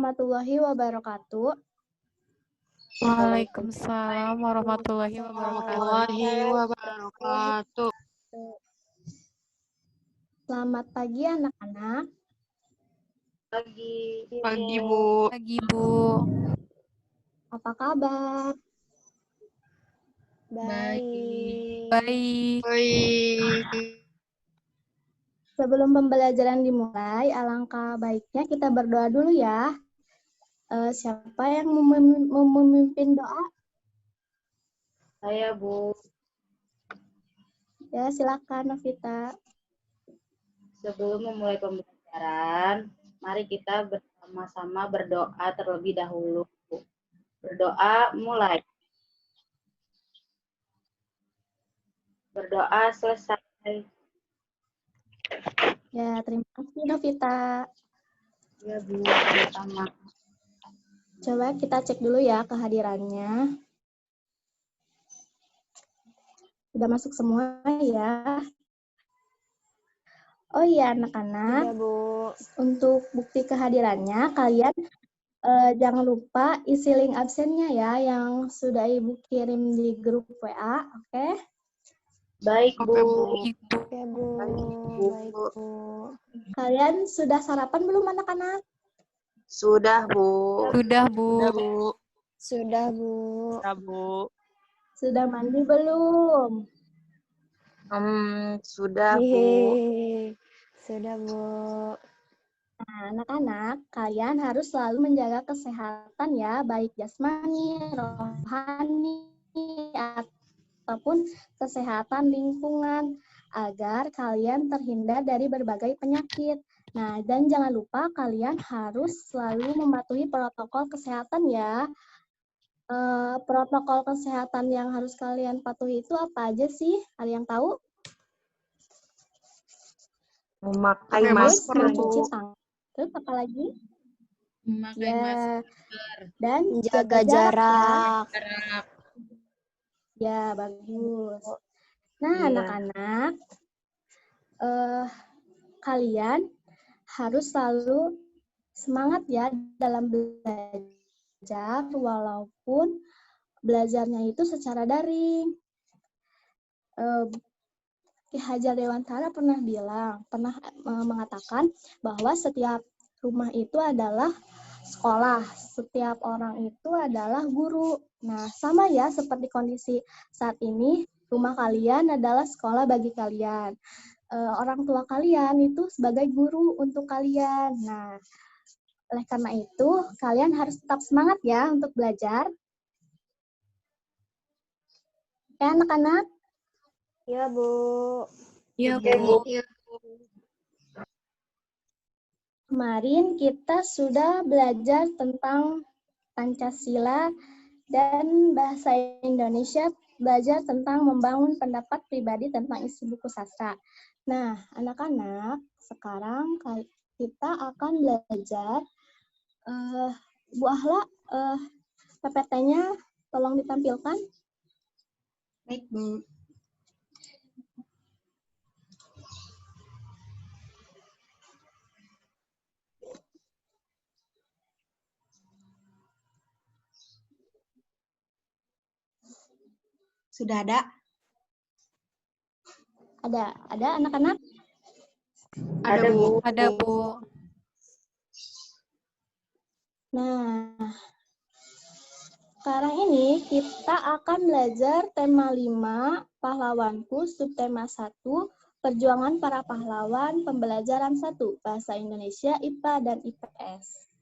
warahmatullahi wabarakatuh. Waalaikumsalam warahmatullahi wabarakatuh. Selamat pagi anak-anak. Pagi, Bu. Pagi, Bu. Apa kabar? baik. Baik. Sebelum pembelajaran dimulai, alangkah baiknya kita berdoa dulu ya. Siapa yang mau memimpin doa? Saya, Bu. Ya, silakan Novita. Sebelum memulai pembelajaran, mari kita bersama-sama berdoa terlebih dahulu. Berdoa mulai. Berdoa selesai. Ya, terima kasih Novita. Ya, Bu, sama-sama. Coba kita cek dulu ya kehadirannya. Sudah masuk semua ya. Oh iya anak-anak, untuk bukti kehadirannya kalian jangan lupa isi link absennya ya yang sudah Ibu kirim di grup WA, oke? Baik, Bu. Oke, Bu. Baik, Bu. Kalian sudah sarapan belum anak-anak? Sudah, Bu. Sudah, Bu. Sudah, Bu. Sudah, Bu. Sudah mandi belum? Sudah, Bu. Sudah, Bu. Nah, anak-anak, kalian harus selalu menjaga kesehatan ya, baik jasmani, rohani, ataupun kesehatan lingkungan, agar kalian terhindar dari berbagai penyakit. Nah, dan jangan lupa kalian harus selalu mematuhi protokol kesehatan ya. Protokol kesehatan yang harus kalian patuhi itu apa aja sih? Ada yang tahu? Memakai Terus masker, mencuci Bu. tangan. Terus apa lagi? Memakai masker. Dan Jaga jarak. Ya, bagus. Nah, Iya. anak-anak, kalian harus selalu semangat ya dalam belajar, walaupun belajarnya itu secara daring. Ki Hajar Dewantara pernah mengatakan bahwa setiap rumah itu adalah sekolah, setiap orang itu adalah guru. Nah, sama ya seperti kondisi saat ini, rumah kalian adalah sekolah bagi kalian. Orang tua kalian itu sebagai guru untuk kalian. Nah, oleh karena itu, kalian harus tetap semangat ya untuk belajar. Ya, anak-anak? Ya, Bu. Iya, Bu. Kemarin kita sudah belajar tentang Pancasila dan bahasa Indonesia, belajar tentang membangun pendapat pribadi tentang isi buku sastra. Nah, anak-anak, sekarang kita akan belajar Bu Ahla, PPT-nya tolong ditampilkan. Baik, Bu. Sudah ada? Ada anak-anak? Ada, Bu. Ada, Bu. Nah, sekarang ini kita akan belajar tema 5, pahlawanku, subtema 1, perjuangan para pahlawan, pembelajaran 1, bahasa Indonesia, IPA, dan IPS.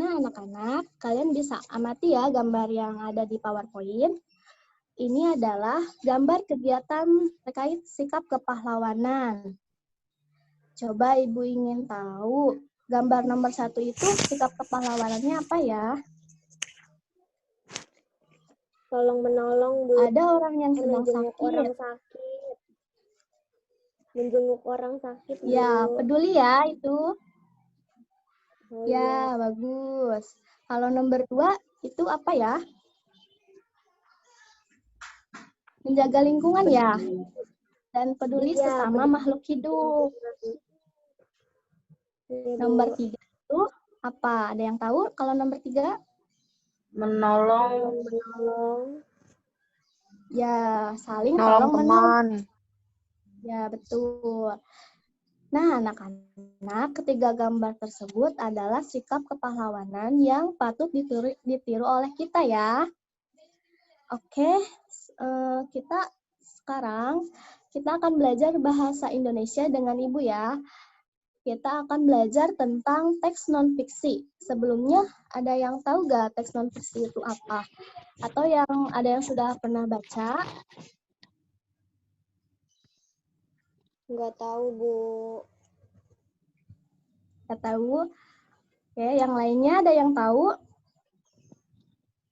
Nah, anak-anak, kalian bisa amati ya gambar yang ada di PowerPoint. Ini adalah gambar kegiatan terkait sikap kepahlawanan. Coba Ibu ingin tahu, gambar nomor 1 itu sikap kepahlawanannya apa ya? Tolong menolong, Bu. Ada orang yang sedang Menjenguk orang sakit. sakit. Menjenguk orang sakit, Bu. Ya, peduli ya itu. Oh, Ya, bagus. Kalau nomor 2 itu apa ya? Menjaga lingkungan ya. Dan peduli Iya, sesama peduli. makhluk hidup. Iya, Bu. Nomor 3 itu Apa? Ada yang tahu kalau nomor 3? Menolong. Menolong. Ya, saling Nolong tolong menolong. teman. Ya, betul. Nah, anak-anak, ketiga gambar tersebut adalah sikap kepahlawanan yang patut ditiru oleh kita ya. Oke, kita akan belajar bahasa Indonesia dengan Ibu ya. Kita akan belajar tentang teks non-fiksi. Sebelumnya, ada yang tahu nggak teks non-fiksi itu apa? Atau ada yang sudah pernah baca? Nggak tahu, Bu. Nggak tahu? Oke, yang lainnya ada yang tahu?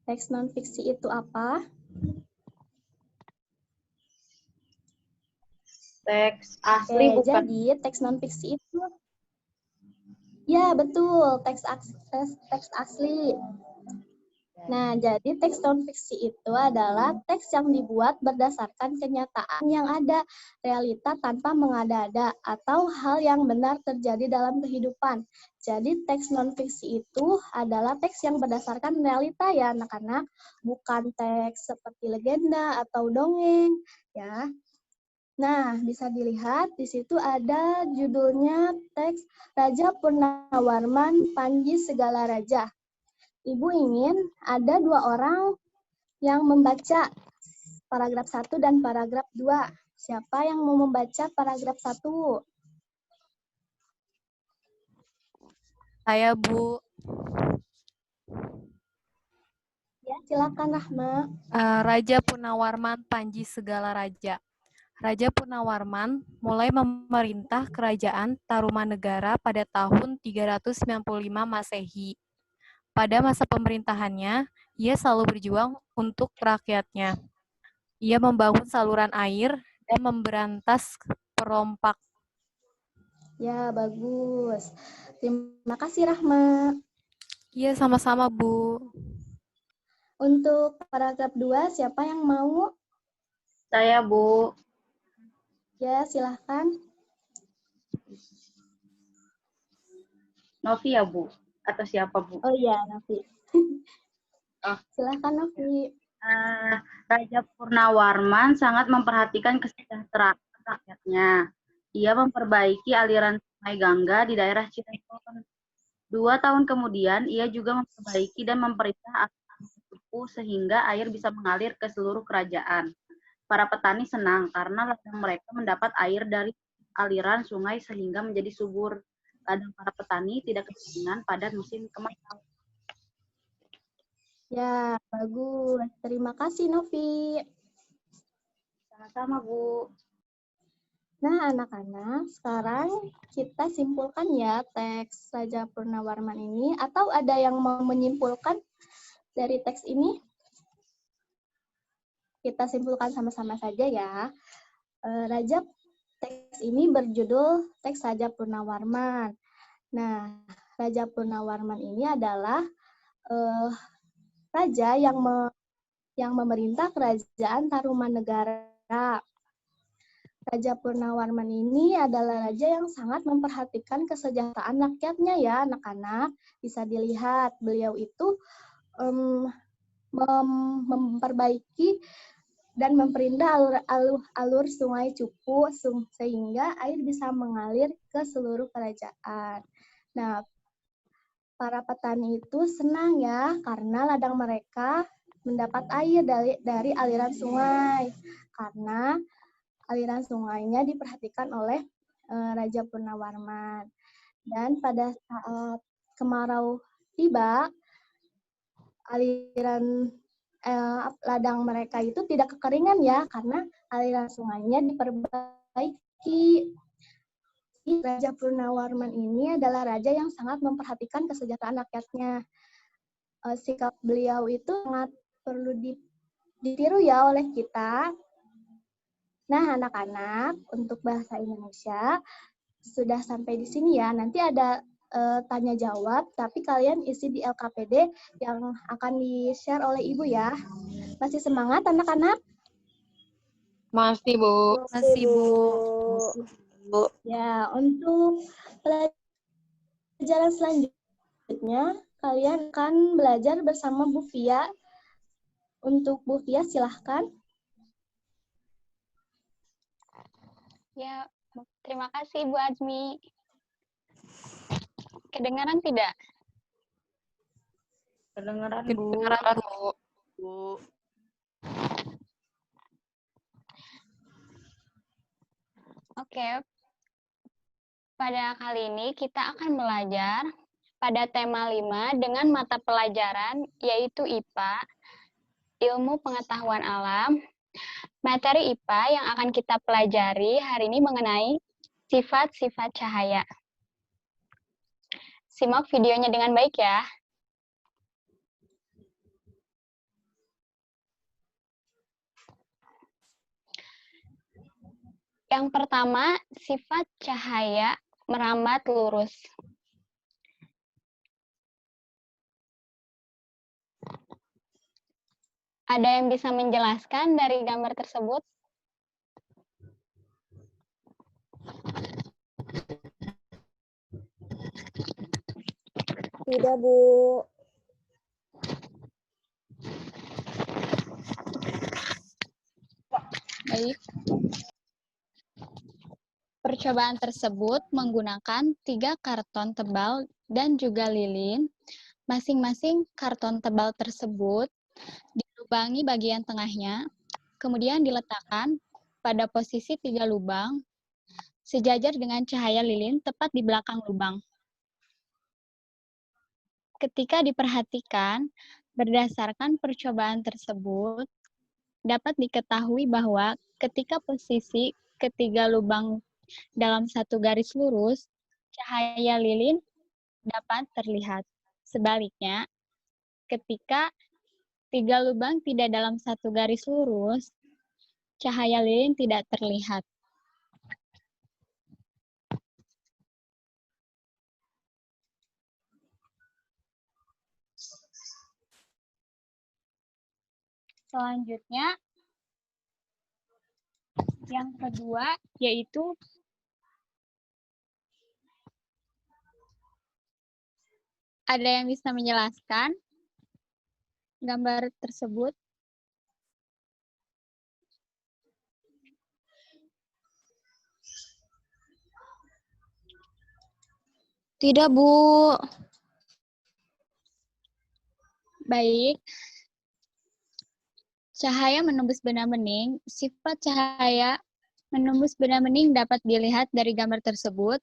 Teks non-fiksi itu apa? Teks asli Oke, bukan. jadi teks non-fiksi itu, ya betul, teks asli. Nah, jadi teks non-fiksi itu adalah teks yang dibuat berdasarkan kenyataan yang ada, realita tanpa mengada-ada, atau hal yang benar terjadi dalam kehidupan. Jadi teks non-fiksi itu adalah teks yang berdasarkan realita ya anak-anak, bukan teks seperti legenda atau dongeng ya. Nah, bisa dilihat di situ ada judulnya teks Raja Purnawarman Panji Segala Raja. Ibu ingin ada 2 orang yang membaca paragraf 1 dan paragraf 2. Siapa yang mau membaca paragraf 1? Saya, Bu. Ya, silakan Rahma. Raja Purnawarman Panji Segala Raja. Raja Purnawarman mulai memerintah kerajaan Tarumanegara pada tahun 395 Masehi. Pada masa pemerintahannya, ia selalu berjuang untuk rakyatnya. Ia membangun saluran air dan memberantas perompak. Ya, bagus. Terima kasih Rahma. Iya, sama-sama, Bu. Untuk paragraf 2, siapa yang mau? Saya, Bu. Ya, silahkan. Novi ya, Bu? Atau siapa, Bu? Oh iya, Novi. Oh. Silahkan, Novi. Raja Purnawarman sangat memperhatikan kesejahteraan rakyatnya. Ia memperbaiki aliran Sungai Gangga di daerah Cirebon. 2 tahun kemudian, ia juga memperbaiki dan memerintah suku sehingga air bisa mengalir ke seluruh kerajaan. Para petani senang karena ladang mereka mendapat air dari aliran sungai sehingga menjadi subur. Ladang para petani tidak kekeringan pada musim kemarau. Ya, bagus. Terima kasih, Novi. Sama-sama, Bu. Nah, anak-anak, sekarang kita simpulkan ya teks Raja Purnawarman ini. Atau ada yang mau menyimpulkan dari teks ini? Kita simpulkan sama-sama saja ya. Teks ini berjudul Teks Raja Purnawarman. Nah, Raja Purnawarman ini adalah raja yang memerintah kerajaan Tarumanegara. Raja Purnawarman ini adalah raja yang sangat memperhatikan kesejahteraan rakyatnya ya anak-anak. Bisa dilihat beliau itu memperbaiki dan memperindah alur sungai Cupu sehingga air bisa mengalir ke seluruh kerajaan. Nah, para petani itu senang ya karena ladang mereka mendapat air dari aliran sungai. Karena aliran sungainya diperhatikan oleh Raja Purnawarman. Dan pada saat kemarau tiba, aliran ladang mereka itu tidak kekeringan ya, karena aliran sungainya diperbaiki. Raja Purnawarman ini adalah raja yang sangat memperhatikan kesejahteraan rakyatnya. Sikap beliau itu sangat perlu ditiru ya oleh kita. Nah, anak-anak, untuk bahasa Indonesia sudah sampai di sini ya. Nanti ada tanya jawab, tapi kalian isi di LKPD yang akan di-share oleh Ibu ya. Masih semangat anak-anak? Masih, Bu. Masih, Bu. Bu. Ya, untuk pelajaran selanjutnya Selanjutnya, kalian akan belajar bersama Bu Fia. Untuk Bu Fia, silahkan. Ya, terima kasih Bu Azmi. Kedengaran tidak? Kedengeran, Bu. Kedengaran, Bu. Bu. Oke. Pada kali ini kita akan belajar pada tema 5 dengan mata pelajaran yaitu IPA, Ilmu Pengetahuan Alam. Materi IPA yang akan kita pelajari hari ini mengenai sifat-sifat cahaya. Simak videonya dengan baik ya. Yang pertama, sifat cahaya merambat lurus. Ada yang bisa menjelaskan dari gambar tersebut? Tidak, Bu. Baik. Percobaan tersebut menggunakan 3 karton tebal dan juga lilin. Masing-masing karton tebal tersebut dilubangi bagian tengahnya, kemudian diletakkan pada posisi 3 lubang, sejajar dengan cahaya lilin tepat di belakang lubang. Ketika diperhatikan, berdasarkan percobaan tersebut, dapat diketahui bahwa ketika posisi ketiga lubang dalam satu garis lurus, cahaya lilin dapat terlihat. Sebaliknya, ketika 3 lubang tidak dalam satu garis lurus, cahaya lilin tidak terlihat. Selanjutnya, yang kedua yaitu ada yang bisa menjelaskan gambar tersebut? Tidak, Bu. Baik. Cahaya menembus benda bening. Sifat cahaya menembus benda bening dapat dilihat dari gambar tersebut.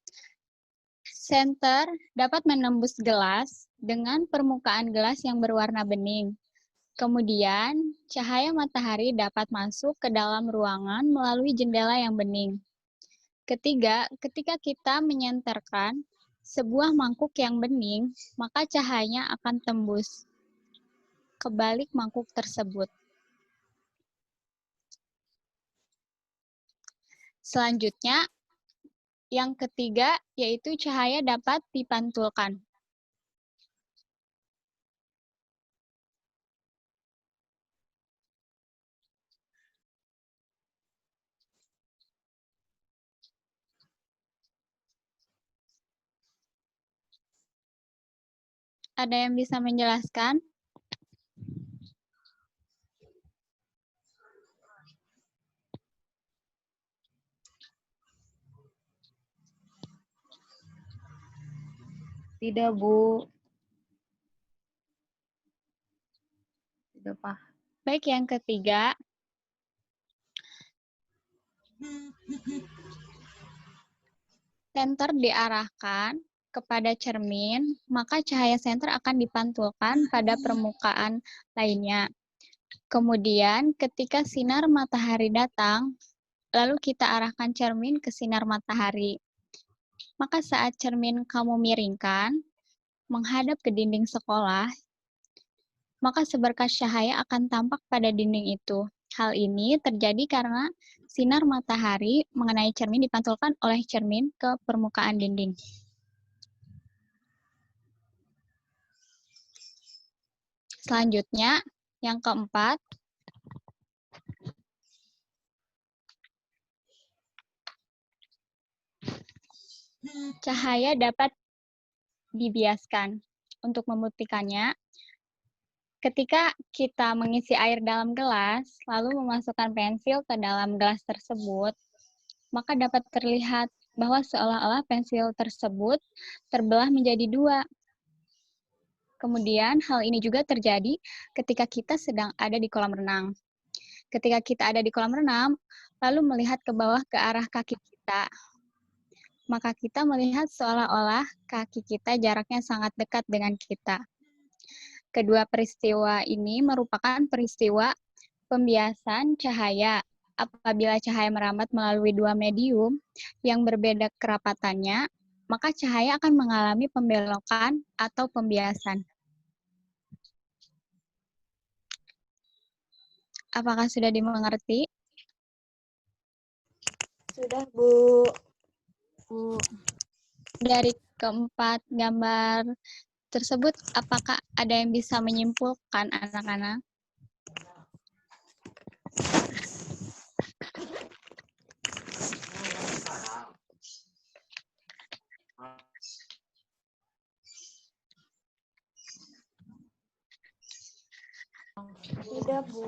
Senter dapat menembus gelas dengan permukaan gelas yang berwarna bening. Kemudian, cahaya matahari dapat masuk ke dalam ruangan melalui jendela yang bening. Ketiga, ketika kita menyenterkan sebuah mangkuk yang bening, maka cahayanya akan tembus ke balik mangkuk tersebut. Selanjutnya, yang ketiga yaitu cahaya dapat dipantulkan. Ada yang bisa menjelaskan? Tidak, Bu. Tidak, Pak. Baik, yang ketiga. Senter diarahkan kepada cermin, maka cahaya senter akan dipantulkan pada permukaan lainnya. Kemudian, ketika sinar matahari datang, lalu kita arahkan cermin ke sinar matahari. Maka saat cermin kamu miringkan, menghadap ke dinding sekolah, maka seberkas cahaya akan tampak pada dinding itu. Hal ini terjadi karena sinar matahari mengenai cermin dipantulkan oleh cermin ke permukaan dinding. Selanjutnya, yang keempat, cahaya dapat dibiaskan. untuk membuktikannya, ketika kita mengisi air dalam gelas, lalu memasukkan pensil ke dalam gelas tersebut, maka dapat terlihat bahwa seolah-olah pensil tersebut terbelah menjadi dua. Kemudian, hal ini juga terjadi ketika kita sedang ada di kolam renang. Ketika kita ada di kolam renang, lalu melihat ke bawah ke arah kaki kita, maka kita melihat seolah-olah kaki kita jaraknya sangat dekat dengan kita. Kedua peristiwa ini merupakan peristiwa pembiasan cahaya. Apabila cahaya merambat melalui dua medium yang berbeda kerapatannya, maka cahaya akan mengalami pembelokan atau pembiasan. Apakah sudah dimengerti? Sudah, Bu. Dari keempat gambar tersebut, apakah ada yang bisa menyimpulkan anak-anak? Tidak, Bu.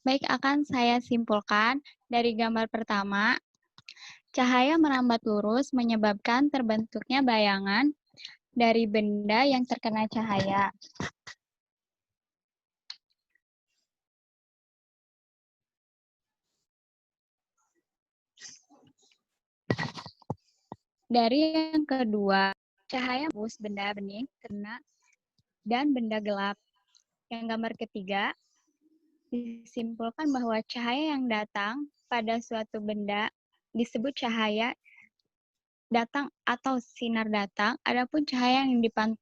Baik, akan saya simpulkan dari gambar pertama. Cahaya merambat lurus menyebabkan terbentuknya bayangan dari benda yang terkena cahaya. Dari yang kedua, cahaya menembus benda bening, kena, dan benda gelap. Yang gambar ketiga, disimpulkan bahwa cahaya yang datang pada suatu benda disebut cahaya datang atau sinar datang, adapun cahaya yang dipantulkan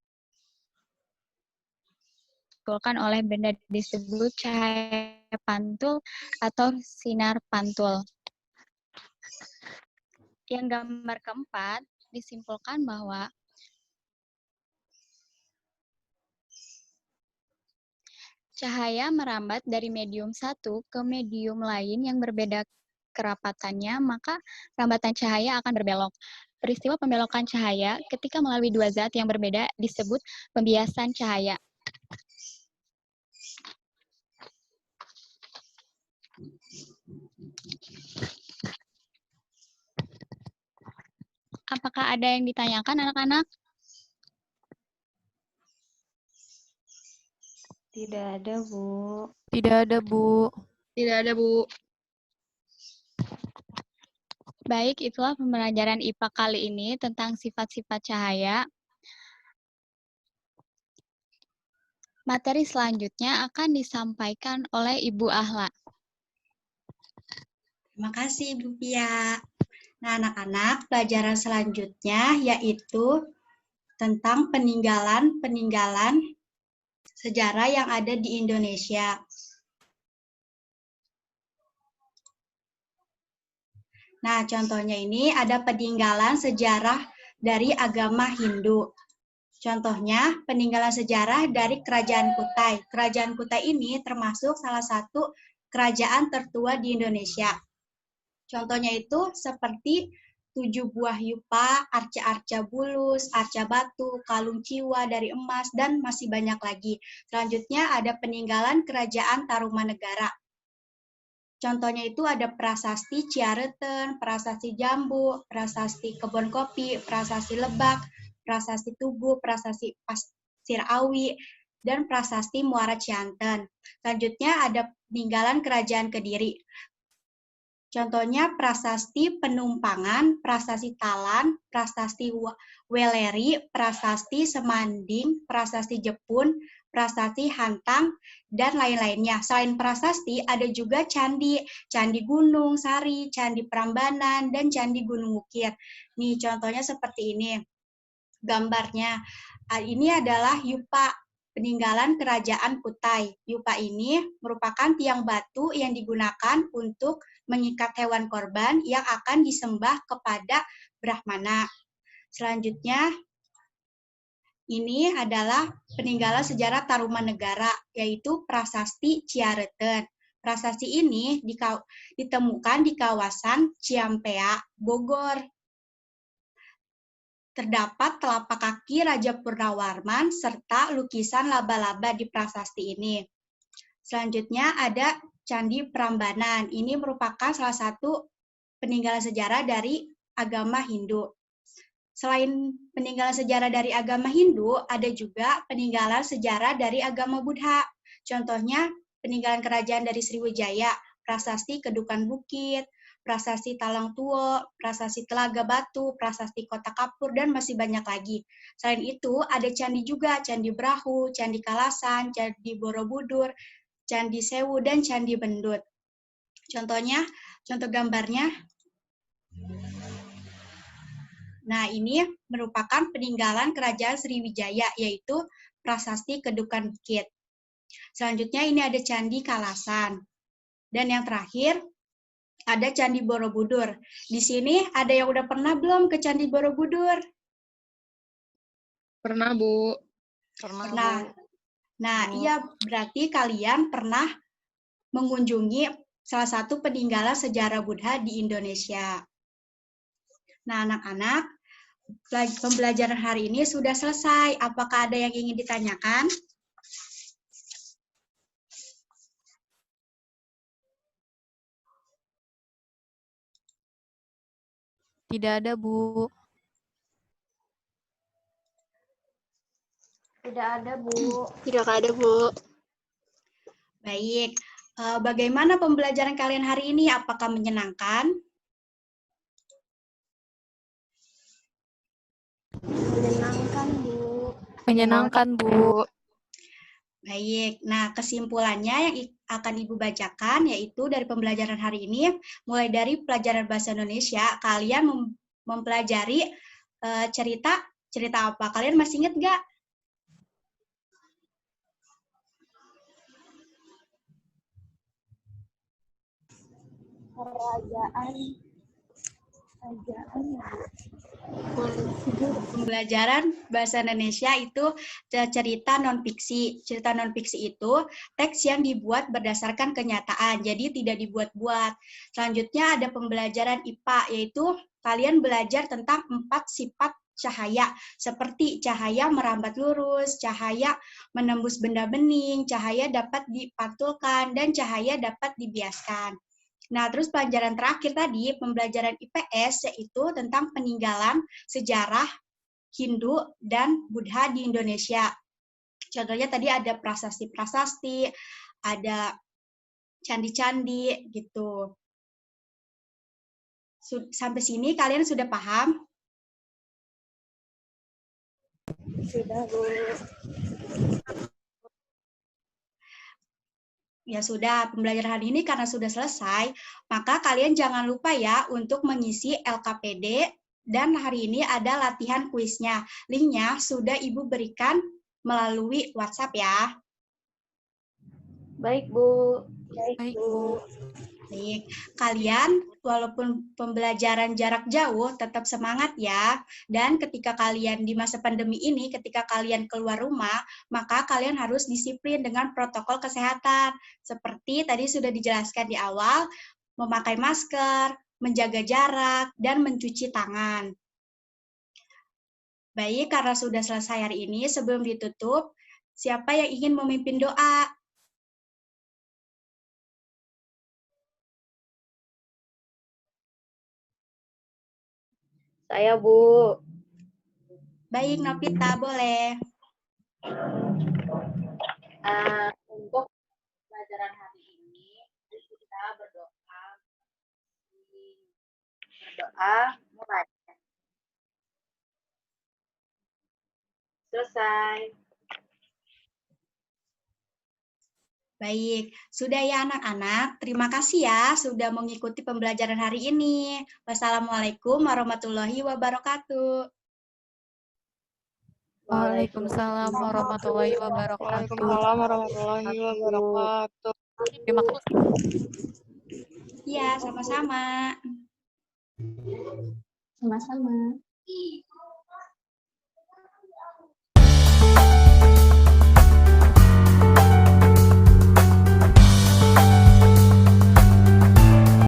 oleh benda disebut cahaya pantul atau sinar pantul. Yang gambar keempat disimpulkan bahwa cahaya merambat dari medium satu ke medium lain yang berbeda kerapatannya, maka rambatan cahaya akan berbelok. Peristiwa pembelokan cahaya ketika melalui dua zat yang berbeda disebut pembiasan cahaya. Apakah ada yang ditanyakan, anak-anak? Tidak ada, Bu. Tidak ada, Bu. Tidak ada, Bu. Baik, itulah pembelajaran IPA kali ini tentang sifat-sifat cahaya. Materi selanjutnya akan disampaikan oleh Ibu Ahla. Terima kasih, Ibu Pia. Nah, anak-anak, pelajaran selanjutnya yaitu tentang peninggalan sejarah yang ada di Indonesia. Nah, contohnya ini ada peninggalan sejarah dari agama Hindu. Contohnya, peninggalan sejarah dari Kerajaan Kutai. Kerajaan Kutai ini termasuk salah satu kerajaan tertua di Indonesia. Contohnya itu seperti 7 buah yupa, arca-arca bulus, arca batu, kalung ciwa dari emas, dan masih banyak lagi. Selanjutnya ada peninggalan Kerajaan Tarumanegara. Contohnya itu ada prasasti Ciareten, prasasti Jambu, prasasti Kebon Kopi, prasasti Lebak, prasasti Tugu, prasasti Pasir Awi, dan prasasti Muara Cianten. Selanjutnya ada peninggalan Kerajaan Kediri. Contohnya prasasti Penumpangan, prasasti Talan, prasasti Weleri, prasasti Semanding, prasasti Jepun, prasasti Hantang, dan lain-lainnya. Selain prasasti, ada juga candi, Candi Gunung Sari, Candi Prambanan, dan Candi Gunung Wukir. Nih, contohnya seperti ini. Gambarnya, ini adalah yupa peninggalan Kerajaan Kutai. Yupa ini merupakan tiang batu yang digunakan untuk mengikat hewan korban yang akan disembah kepada Brahmana. Selanjutnya, ini adalah peninggalan sejarah Tarumanegara, yaitu prasasti Ciareten. Prasasti ini ditemukan di kawasan Ciampea, Bogor. terdapat telapak kaki Raja Purnawarman serta lukisan laba-laba di prasasti ini. Selanjutnya ada Candi Prambanan. Ini merupakan salah satu peninggalan sejarah dari agama Hindu. Selain peninggalan sejarah dari agama Hindu, ada juga peninggalan sejarah dari agama Buddha. Contohnya peninggalan kerajaan dari Sriwijaya, prasasti Kedukan Bukit, prasasti Talang Tuo, prasasti Telaga Batu, prasasti Kota Kapur, dan masih banyak lagi. Selain itu, ada candi juga, Candi Brahu, Candi Kalasan, Candi Borobudur, Candi Sewu, dan Candi Bendut. Contohnya, contoh gambarnya. Nah, ini merupakan peninggalan kerajaan Sriwijaya, yaitu prasasti Kedukan Bukit. Selanjutnya ini ada Candi Kalasan. Dan yang terakhir, ada Candi Borobudur. Di sini ada yang udah pernah belum ke Candi Borobudur? Pernah, Bu. Pernah. Nah, iya berarti kalian pernah mengunjungi salah satu peninggalan sejarah Buddha di Indonesia. Nah, anak-anak, pembelajaran hari ini sudah selesai. Apakah ada yang ingin ditanyakan? Tidak ada, Bu. Tidak ada, Bu. Tidak ada, Bu. Baik. Bagaimana pembelajaran kalian hari ini? Apakah menyenangkan? Menyenangkan, Bu. Menyenangkan, Bu. Baik, nah kesimpulannya yang akan Ibu bacakan yaitu dari pembelajaran hari ini, mulai dari pelajaran bahasa Indonesia, kalian mempelajari cerita apa? Kalian masih ingat nggak? Pembelajaran bahasa Indonesia itu cerita non-fiksi. Cerita non-fiksi itu teks yang dibuat berdasarkan kenyataan, jadi tidak dibuat-buat. Selanjutnya ada pembelajaran IPA, yaitu kalian belajar tentang 4 sifat cahaya, seperti cahaya merambat lurus, cahaya menembus benda bening, cahaya dapat dipantulkan, dan cahaya dapat dibiaskan. Nah, terus pelajaran terakhir tadi, pembelajaran IPS, yaitu tentang peninggalan sejarah Hindu dan Buddha di Indonesia. Contohnya tadi ada prasasti-prasasti, ada candi-candi, gitu. Sampai sini kalian sudah paham? Sudah, Bu. Ya sudah, pembelajaran hari ini karena sudah selesai, maka kalian jangan lupa ya untuk mengisi LKPD, dan hari ini ada latihan kuisnya. Linknya sudah Ibu berikan melalui WhatsApp ya. Baik, Bu. Baik, Bu. Baik, kalian walaupun pembelajaran jarak jauh tetap semangat ya. Dan ketika kalian di masa pandemi ini, ketika kalian keluar rumah, maka kalian harus disiplin dengan protokol kesehatan. Seperti tadi sudah dijelaskan di awal, memakai masker, menjaga jarak, dan mencuci tangan. Baik, karena sudah selesai hari ini, sebelum ditutup, siapa yang ingin memimpin doa? Saya, Bu. Baik, Novita, boleh. Untuk pelajaran hari ini, kita berdoa mulai. Selesai. Baik, sudah ya anak-anak. Terima kasih ya sudah mengikuti pembelajaran hari ini. Wassalamualaikum warahmatullahi wabarakatuh. Waalaikumsalam warahmatullahi wabarakatuh. Waalaikumsalam warahmatullahi wabarakatuh. Terima kasih. Iya, sama-sama. Sama-sama.